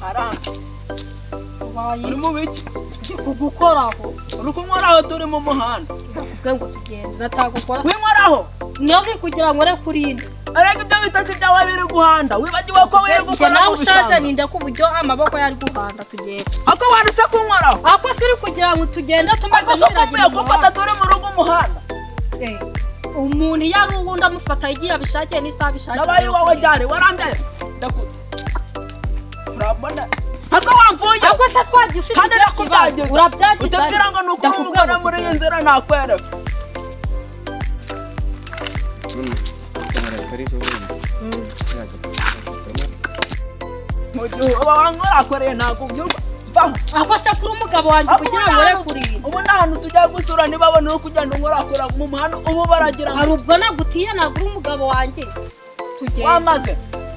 aranga uri mu biki kugukoraho uri kunkoraho turi mu muhanda nakubwiye ngo tugende natagukora winkoraho niyo kugira ngo rekurinde arega ibyo bitatu byawe biri guhanda wibagiwe ko wiri gukora nawe ushaje ninde ku buryo amaboko yari guhanda tugende ako wanditse kunkoraho ako siri kugira ngo tugende tumaze niragira ko fata turi mu rugo umuhanda umuntu yari ubundi amufata igihe abishakiye n'isaha abishakiye nabaye wowe cyane warandaye urabona ako wamvuye ako se twagishe kandi nakubyagiza urabyagiza utambwira ngo nuko umugana muri iyi nzira nakwereka mu gihe uba wankorakoreye ntabwo ubyumva ako se kuri umugabo wanjye kugira ngo rekurinde ubu nta hantu tujya gusura ntibabone uri kugenda unkorakora mu muhanda ubu baragira hari ubwo nagutiye nagura umugabo wanjye tugende wamaze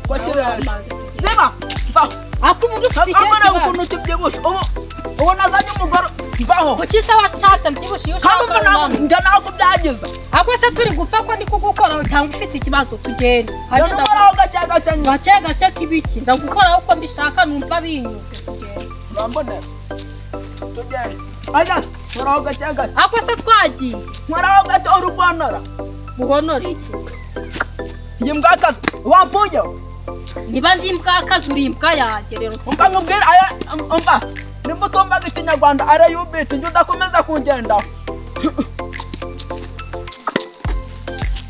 ko kirere ziba vaho ako ubu ufite ikibazo ukuntu kibyibushe ubu nazanye umugore vaho kuki se washatse mbyibushye iyo ushaka kandi njya ntabwo byagiza ako se turi gupfa ko ndi kugukoraho cyangwa ufite ikibazo tugende ndagukoraho gake gake gake k'ibiki ndagukoraho uko mbishaka numva binyuze tugende urambonera tugende ayasi nkoraho gake ako se twagiye nkoraho gake urubonora ubonora iki iyi mbwakazi wamvuyeho niba ndi imbwakazi uri imbwa yanjye rero umva nkubwire aya umva nimba utumvaga ikinyarwanda arayubitse njye udakomeza kungendaho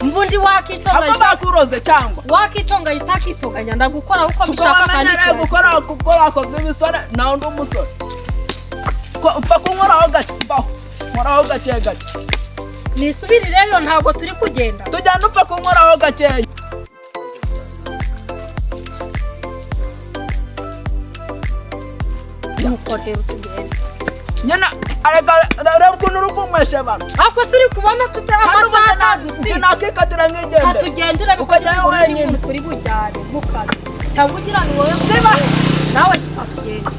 mbundi wakitonganya ako bakuroze cyangwa wakitonganya utakitonganya ndagukoraho uko mbishaka kandi wamenyereye gukora ako bw'ibisore nawe undi umusore upfa kunkoraho gake vaho nkoraho gake nisubire rero ntabwo turi kugenda tujyana upfa kunkoraho gakeya ntukodere utugende nyina arega ukuntu uri kunywesha abantu ako turi kubona tutamasaha njye nakikatira nk'igendera tugendere ukajyayo wenyine turi bujyane mu kazi cyangwa ugira ngo wowe ziba nawe tukagenda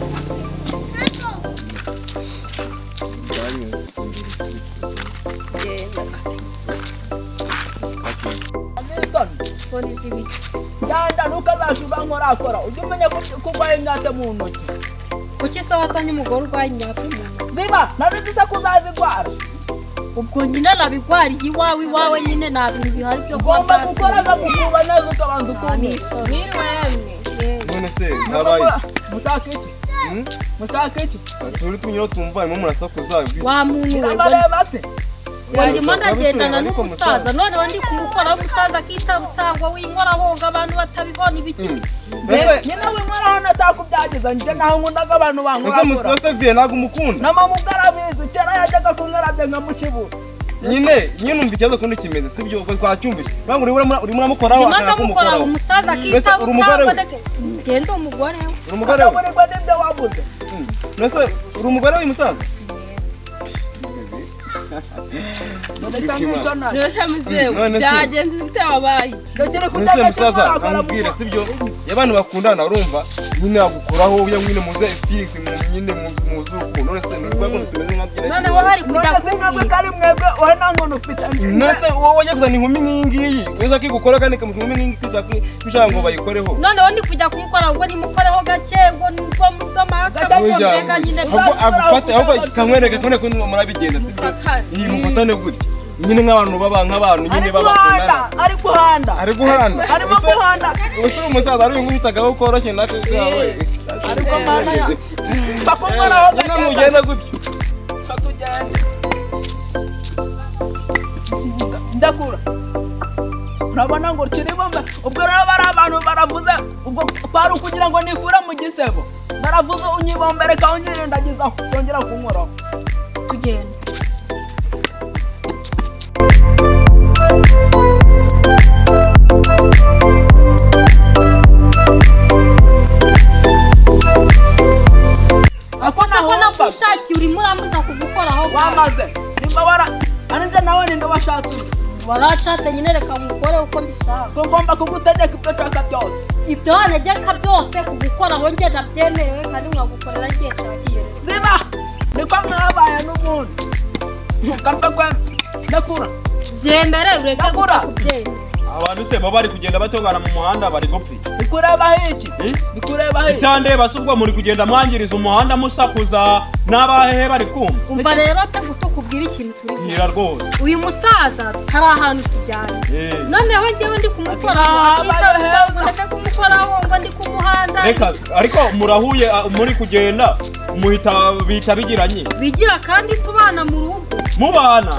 genda ntukazashuba nkorakora ujye umenya ko urwaye imyate mu ntoki kuki se wasanye umugore urwaye imyate mu ntoki ziba nabigize ko uzazigwara ubwo nyine nabigwariye iwawe nyine nta bintu bihari byo ugomba gukora agakukuba neza ukabanza ukumisha none se habaye mushaka iki turi tunyura tumva harimo murasakuza wa muntu we urareba se ndimo ndagendana n'umusaza noneho ndi kumukoraho umusaza akitarusangwa w'inkoraho ngo abantu batabibona ibiki nyine w'inkoraho natakubyagiza njye naho nkundaga abantu bankorakora ese vie ntabwo umukunda na mama ubwarabizi kera yajyaga kunkarabya nkamukibura nyine umva ikibazo kundi kimeze sibyo uko twacyumvise ntabwo uri muramukoraho akana kumukoraho umusaza akitarusangwa ngende umugore we uri umugore we akaburirwa n'ibyo wabuze ese uri umugore w'uyu musaza Nose muzewe byagenze bitabaye nose musaza amubwira sibyo y'abantu bakundana urumva nyine agukoraho uya nyine muze Felix nyine muzuko none se nubwo ko tumeze nk'abyine none wari kujya kumwe kari mwebwe wowe nta nkono ufite nose wowe wajya kuzana inkumi nk'ingiyi weza kigukora kandi kamukumi nk'ingiyi kugira ngo bayikoreho none wandi kujya kumukora ngo nimukoreho gake ngo nubwo muzamaka mbega nyine agufate ahubwo kamwereke kone ko murabigenda sibyo iyi mufatane gute nyine nk'abantu nyine babakundana ari guhanda arimo guhanda usura umusaza ari nk'ubitagaho koroshye natwe zawe ariko mana ya bakomoraho nyine mugenda gutyo ndakura urabona ngo kiribombe ubwo rero bari abantu baravuze ubwo kwari ukugira ngo nikure mu gisebo baravuze unyibombere ka unyirendagizaho yongera kunkoraho tugenda Shaki uri muramuza kugukoraho wamaze nimba ananje nawe ninde washatse warashatse nyine reka mukore uko mbishaka ko ngomba kugutegeka ibyo nshaka byose ibyo wanegeka byose kugukoraho njye ndabyemerewe kandi mwagukorera ngiye cyagiye ziba niko mwabaye n'umuntu mukampa kwe ndakura byemere ureke kubyemera abantu se baba bari kugenda batongana mu muhanda bari gupfa bikureba iki bikureba iki itandeba subwo muri kugenda mwangiriza umuhanda musakuza n'abahehe bari kumva umva rero tukubwira ikintu turi hira rwose uyu musaza hari ahantu tujyanye noneho njyewe ndi kumukoraho ndetse kumukoraho ngo ndi ku muhanda reka ariko murahuye muri kugenda bita bigira kandi tubana mu rugo mubana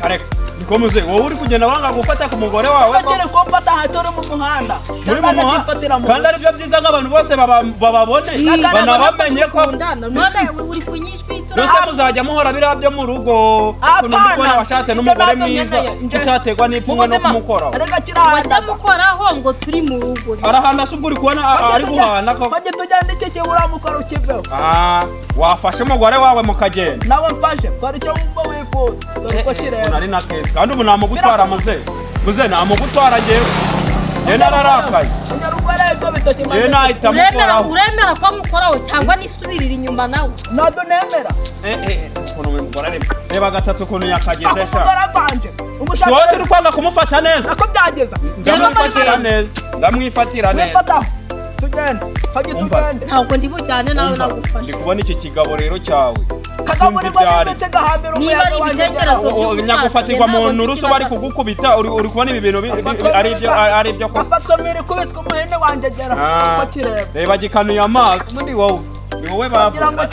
reka niko muze wowe uri kugenda wanga gufata ku mugore wawe ko ko mfata hatore mu muhanda kandi ari byo byiza nk'abantu bose bababone banabamenye ko none uri kunyishwita byose muzajya muhora biriya byo mu rugo ukuntu ndi kubona washatse n'umugore mwiza utategwa n'ipfunwe no kumukoraho wajya mukoraho ngo turi mu rugo arahana se ubwo uri kubona ari guhana ko bajye tujyana iki kibura mukora ukiveho wafashe umugore wawe mukagenda nawe mfashe twari icyo wumva wifuza dore ko kireba nari nakeza kandi ubu namugutwara muze namugutwara njyewe njye nararakaye njye nahita mukoraho uremera ko mukoraho cyangwa nisubirira inyuma nawe ntabwo nemera ukuntu uyu mugore arimo reba gatatu ukuntu yakageze sha wowe turi kwanga kumufata neza ako byageza ndamwifatira neza tugende hajye tugende ntabwo ndi bujyane nawe nagufasha ndi kubona iki kigabo rero cyawe niba ari ibitekerezo nyagufatirwa mu nturusu bari kugukubita uri kubona ibi bintu ari ibyo ko afatwa miri kubitwa umuhene wanjye gera ko kireba reba gikanuye amaso muri wowe ni wowe bavuga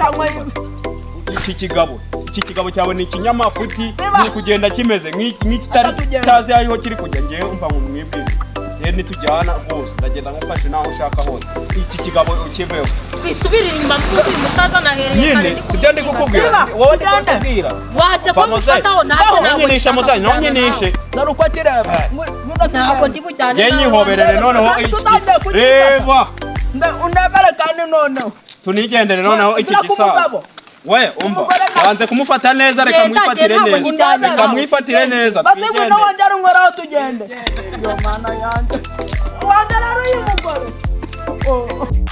iki kigabo cyawe ni ikinyamafuti ni kugenda kimeze nk'ikitari kitazi aho kiri kujya ngewe umva ngo mwibwire nitujyana rwose ndagenda ngufashe naho ushaka hose iki kigabo ukiveho twisubirire inyuma kuko uyu musaza nahereye kare ndi sibyo ndi kukubwira wowe ndi kukubwira wahatse ko mufataho natwe nonyinishe muzayi nonyinishe dore uko kireba ntabwo ndi bujyane nawe nyihoberere noneho reba undebere kandi noneho tunigendere noneho iki gisabo we umva wanze kumufata neza reka mwifatire neza base ngwino wongera unkoraho tugende yo mana yanjye wongera ari uyu mugore